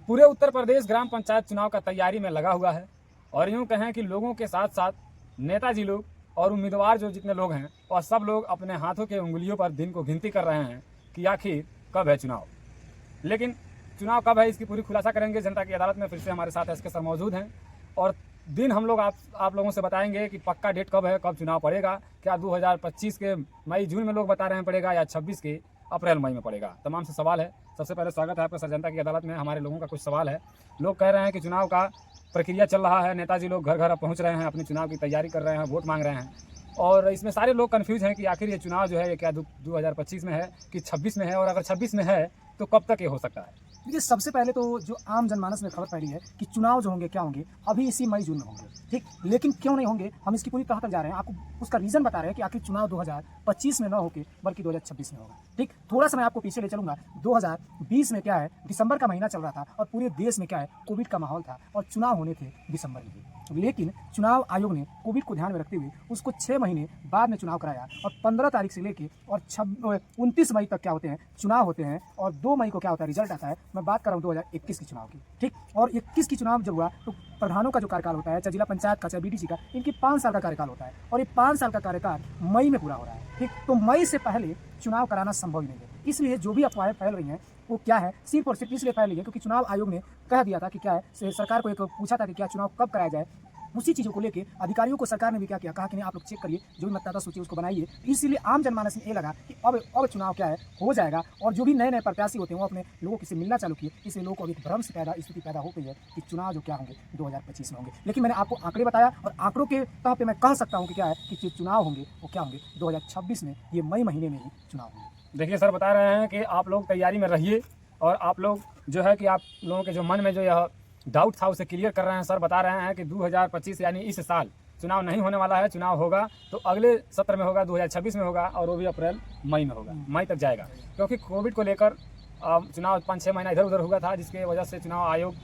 पूरे उत्तर प्रदेश ग्राम पंचायत चुनाव का तैयारी में लगा हुआ है और यूँ कहें कि लोगों के साथ साथ नेताजी लोग और उम्मीदवार जो जितने लोग हैं और सब लोग अपने हाथों के उंगलियों पर दिन को गिनती कर रहे हैं कि आखिर कब है चुनाव। लेकिन चुनाव कब है इसकी पूरी खुलासा करेंगे जनता की अदालत में। फिर से हमारे साथ एसके सर मौजूद हैं और दिन हम लोग आप लोगों से बताएंगे कि पक्का डेट कब है, कब चुनाव पड़ेगा। क्या 2025 के मई जून में लोग बता रहे हैं पड़ेगा या 26 के अप्रैल मई में पड़ेगा। तमाम से सवाल है। सबसे पहले स्वागत है आपका सर जनता की अदालत में। हमारे लोगों का कुछ सवाल है। लोग कह रहे हैं कि चुनाव का प्रक्रिया चल रहा है, नेताजी लोग घर घर पहुँच रहे हैं, अपने चुनाव की तैयारी कर रहे हैं, वोट मांग रहे हैं और इसमें सारे लोग कन्फ्यूज़ हैं कि आखिर ये चुनाव जो है ये क्या 2025 में है कि 26 में है, और अगर 26 में है तो कब तक ये हो सकता है। देखिए, सबसे पहले तो जो आम जनमानस में खबर फैली है कि चुनाव जो होंगे क्या होंगे अभी इसी मई जून में होंगे, ठीक। लेकिन क्यों नहीं होंगे, हम इसकी पूरी तह तक जा रहे हैं। आपको उसका रीज़न बता रहे हैं कि आखिर चुनाव 2025 में न होकर बल्कि 2026 में होगा, ठीक। थोड़ा सा मैं आपको पीछे ले चलूंगा। 2020 में क्या है, दिसंबर का महीना चल रहा था और पूरे देश में क्या है, कोविड का माहौल था और चुनाव होने थे दिसंबर में। लेकिन चुनाव आयोग ने कोविड को ध्यान में रखते हुए उसको 6 महीने बाद में चुनाव कराया और 15 तारीख से लेके और 29 मई तक क्या होते हैं, चुनाव होते हैं और 2 मई को क्या होता है, रिजल्ट आता है। मैं बात कर रहा हूँ 2021 की चुनाव की, ठीक। और 21 की चुनाव जब हुआ तो प्रधानों का जो कार्यकाल होता है, चाहे जिला पंचायत का चाहे बीडीसी का, इनकी 5 साल का कार्यकाल होता है और ये 5 साल का कार्यकाल मई में पूरा हो रहा है, ठीक। तो मई से पहले चुनाव कराना संभव ही नहीं है। इसलिए जो भी अफवाहें फैल रही हैं वो क्या है, सिर्फ और सिर्फ इसलिए फैल रही है क्योंकि चुनाव आयोग ने कह दिया था कि क्या है, सरकार को एक पूछा था कि क्या चुनाव कब कराया जाए। उसी चीज़ों को लेके अधिकारियों को सरकार ने भी क्या किया, कहा कि नहीं आप लोग चेक करिए, जो भी मतदाता सूची उसको बनाइए। इसीलिए आम जनमानस में ये लगा कि अब चुनाव क्या है, हो जाएगा। और जो भी नए नए प्रत्याशी होते हैं वो अपने लोगों से मिलना चालू किए। इसलिए लोगों को एक भ्रम से स्थिति पैदा हो गई है कि चुनाव जो क्या होंगे 2025 में होंगे। लेकिन मैंने आपको आंकड़े बताया और आंकड़ों के तौर पर मैं कह सकता हूँ कि क्या है कि चुनाव होंगे वो क्या होंगे 2026 में, ये मई महीने में ही चुनाव होंगे। देखिए सर बता रहे हैं कि आप लोग तैयारी में रहिए और आप लोग जो है कि आप लोगों के जो मन में जो यह डाउट था उसे क्लियर कर रहे हैं। सर बता रहे हैं कि 2025 यानी इस साल चुनाव नहीं होने वाला है। चुनाव होगा तो अगले सत्र में होगा, 2026 में होगा और वो भी अप्रैल मई में होगा, मई तक जाएगा। क्योंकि कोविड को लेकर चुनाव 5-6 महीना इधर उधर हुआ था, जिसके वजह से चुनाव आयोग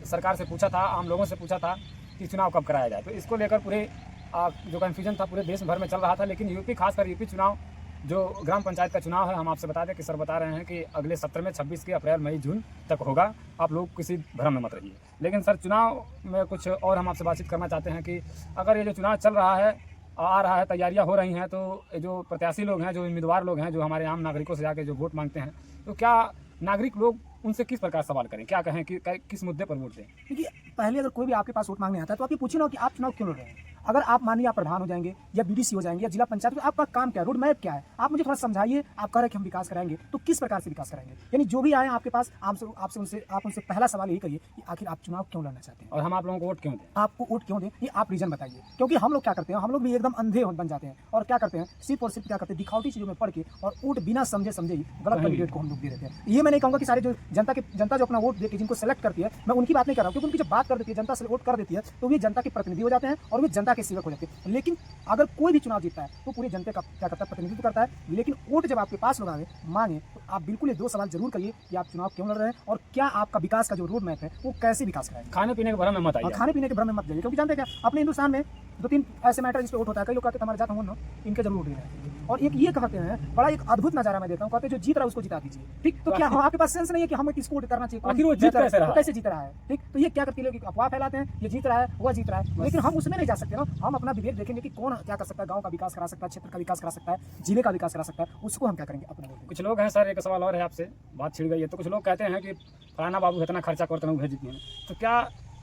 सरकार से पूछा था, आम लोगों से पूछा था कि चुनाव कब कराया जाए। तो इसको लेकर पूरे जो कन्फ्यूजन था पूरे देश भर में चल रहा था। लेकिन यूपी, खासकर यूपी चुनाव जो ग्राम पंचायत का चुनाव है, हम आपसे बता दें कि सर बता रहे हैं कि अगले सत्र में 26 के अप्रैल मई जून तक होगा। आप लोग किसी भ्रम में मत रहिए। लेकिन सर चुनाव में कुछ और हम आपसे बातचीत करना चाहते हैं कि अगर ये जो चुनाव चल रहा है, आ रहा है, तैयारियां हो रही हैं, तो जो प्रत्याशी लोग हैं, जो उम्मीदवार लोग हैं, जो हमारे आम नागरिकों से जाके जो वोट मांगते हैं, तो क्या नागरिक लोग उनसे किस प्रकार सवाल करें, क्या कहें कि किस मुद्दे पर वोट दें? देखिए, पहले अगर कोई भी आपके पास वोट मांगने आता है तो आप ये पूछिए ना कि आप चुनाव क्यों लड़ रहे हैं। अगर आप मानिए आप प्रधान हो जाएंगे या बीडीसी हो जाएंगे या जिला पंचायत, तो आपका काम क्या है, रोड मैप क्या है, आप मुझे थोड़ा समझाइए। आप कह रहे हैं कि हम विकास कराएंगे, तो किस प्रकार से विकास कराएंगे। यानी जो भी आए आपके पास, आप उनसे पहला सवाल यही करिए कि आखिर आप चुनाव क्यों लड़ना चाहते हैं और हम आप लोगों को वोट क्यों दें, आपको वोट क्यों दें, ये आप रीजन बताइए। क्योंकि हम लोग क्या करते हैं, हम लोग भी एकदम अंधे बन जाते हैं और क्या करते हैं, सिर्फ और सिर्फ क्या करते हैं, दिखावटी चीज़ों में पढ़ के और वोट बिना समझे ही गलत कैंडिडेट को हम लोग दे देते हैं। ये मैं नहीं कहूँगा कि सारे जो जनता जो अपना वोट देके जिनको सेलेक्ट करती है, मैं उनकी बात नहीं कर रहा हूँ, क्योंकि उनकी जब बात कर देती है, जनता से वोट कर देती है, तो वे जनता के प्रतिनिधि हो जाते हैं और वे जनता के सेवक हो जाते हैं। लेकिन अगर कोई भी चुनाव जीतता है तो पूरी जनता का क्या करता है, प्रतिनिधित्व करता है। लेकिन वोट जब आपके पास लोग मांगे तो आप बिल्कुल ये 2 सवाल जरूर करिए कि आप चुनाव क्यों लड़ रहे हैं और क्या आपका विकास का जो रोड मैप है वो कैसे विकास कराएंगे। खाने पीने के भ्रम में मत आइए, खाने पीने के भ्रम में मत जाइए। क्योंकि जानते हैं क्या, अपने हिंदुस्तान में 2-3 ऐसे मैटर जिस पे वोट होता है। कई लोग कहते हैं हमारे जात होंगे इनके जरूर वोट देना। और एक ये कहते हैं, बड़ा एक अद्भुत नजारा मैं देता हूँ, कहते हैं जो जीत रहा है उसको जिता दीजिए, ठीक। तो क्या आपके पास सेंस नहीं है कि हमें किसको वोट करना चाहिए, आखिर वो जीत कैसे जीत रहा है, ठीक। तो ये क्या करती है, अफवाह फैलाते हैं, ये जीत रहा है, वह जीत रहा है। लेकिन हम उसमें नहीं जा सकते ना। हम अपना विवेक देखेंगे कि कौन क्या कर सकता है, गाँव का विकास करा सकता है, क्षेत्र का विकास करा सकता है, जिले का विकास करा सकता है, उसको हम क्या करेंगे अपना वोट। कुछ लोग हैं सर, एक सवाल और है आपसे, बात छिड़ गई है। तो कुछ लोग कहते हैं कि फलाना बाबू इतना खर्चा करते हैं भेज देते हैं। तो क्या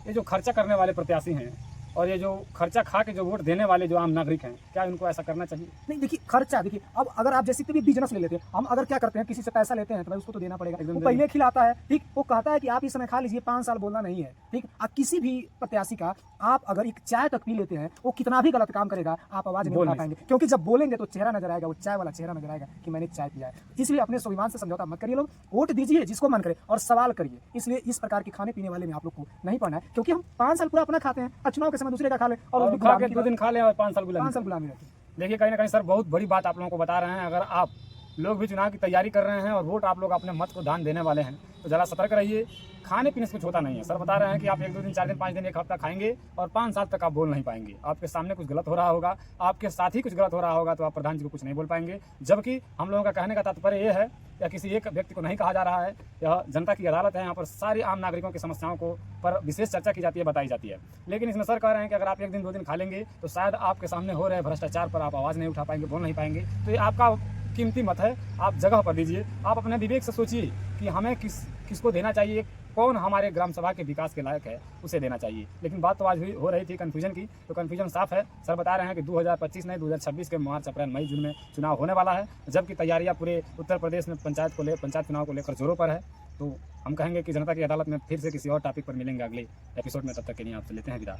ये जो खर्चा करने वाले प्रत्याशी हैं और ये जो खर्चा खा के जो वोट देने वाले जो आम नागरिक हैं, क्या इनको ऐसा करना चाहिए? नहीं, देखिए खर्चा, देखिए अब अगर आप जैसे भी बिजनेस ले लेते हैं, हम अगर क्या करते हैं, किसी से पैसा लेते हैं तो भाई उसको तो देना पड़ेगा। वो पहले खिलाता है, ठीक। वो कहता है कि आप इस समय खा लीजिए, 5 साल बोलना नहीं है, ठीक। किसी भी प्रत्याशी का आप अगर एक चाय तक पी लेते हैं, वो कितना भी गलत काम करेगा आप आवाज नहीं उठा पाएंगे, क्योंकि जब बोलेंगे तो चेहरा नजर आएगा, वो चाय वाला चेहरा नजर आएगा कि मैंने चाय पिया है। इसलिए अपने स्वाभिमान से समझौता मत करिए। लोग वोट दीजिए जिसको मन करे और सवाल करिए। इसलिए इस प्रकार के खाने पीने वाले में आप लोग को नहीं पड़ना है, क्योंकि हम 5 साल पूरा अपना खाते हैं और चुनाव के समय दूसरे का खा ले और 2 दिन खा लें और 5 साल गुलामी रहती है। देखिए कहीं ना कहीं सर बहुत बड़ी बात आप लोगों को बता रहे हैं। अगर आप लोग भी चुनाव की तैयारी कर रहे हैं और वोट आप लोग अपने मत को दान देने वाले हैं, तो ज़रा सतर्क रहिए। खाने पीने से कुछ होता नहीं है। सर बता रहे हैं कि आप 1-2 दिन, 4 दिन, 5 दिन, 1 हफ्ता खाएंगे और 5 साल तक आप बोल नहीं पाएंगे। आपके सामने कुछ गलत हो रहा होगा, आपके साथ ही कुछ गलत हो रहा होगा, तो आप प्रधान जी को कुछ नहीं बोल पाएंगे। जबकि हम लोगों का कहने का तात्पर्य ये है, या किसी एक व्यक्ति को नहीं कहा जा रहा है, यह जनता की अदालत है। यहाँ पर सारी आम नागरिकों की समस्याओं को पर विशेष चर्चा की जाती है, बताई जाती है। लेकिन इसमें सर कह रहे हैं कि अगर आप 1 दिन 2 दिन खा लेंगे तो शायद आपके सामने हो रहे भ्रष्टाचार पर आप आवाज़ नहीं उठा पाएंगे, बोल नहीं पाएंगे। तो ये आपका कीमती मत है, आप जगह पर दीजिए। आप अपने विवेक से सोचिए कि हमें किसको देना चाहिए, कौन हमारे ग्राम सभा के विकास के लायक है, उसे देना चाहिए। लेकिन बात तो आज हो रही थी कन्फ्यूजन की, तो कन्फ्यूजन साफ है। सर बता रहे हैं कि 2025 नहीं 2026 के मार्च, अप्रैल, मई, जून में चुनाव होने वाला है, जबकि तैयारियां पूरे उत्तर प्रदेश में पंचायत चुनाव को लेकर जोरों पर है। तो हम कहेंगे कि जनता की अदालत में फिर से किसी और टॉपिक पर मिलेंगे अगले एपिसोड में। तब तक के लिए आपसे लेते हैं विदा।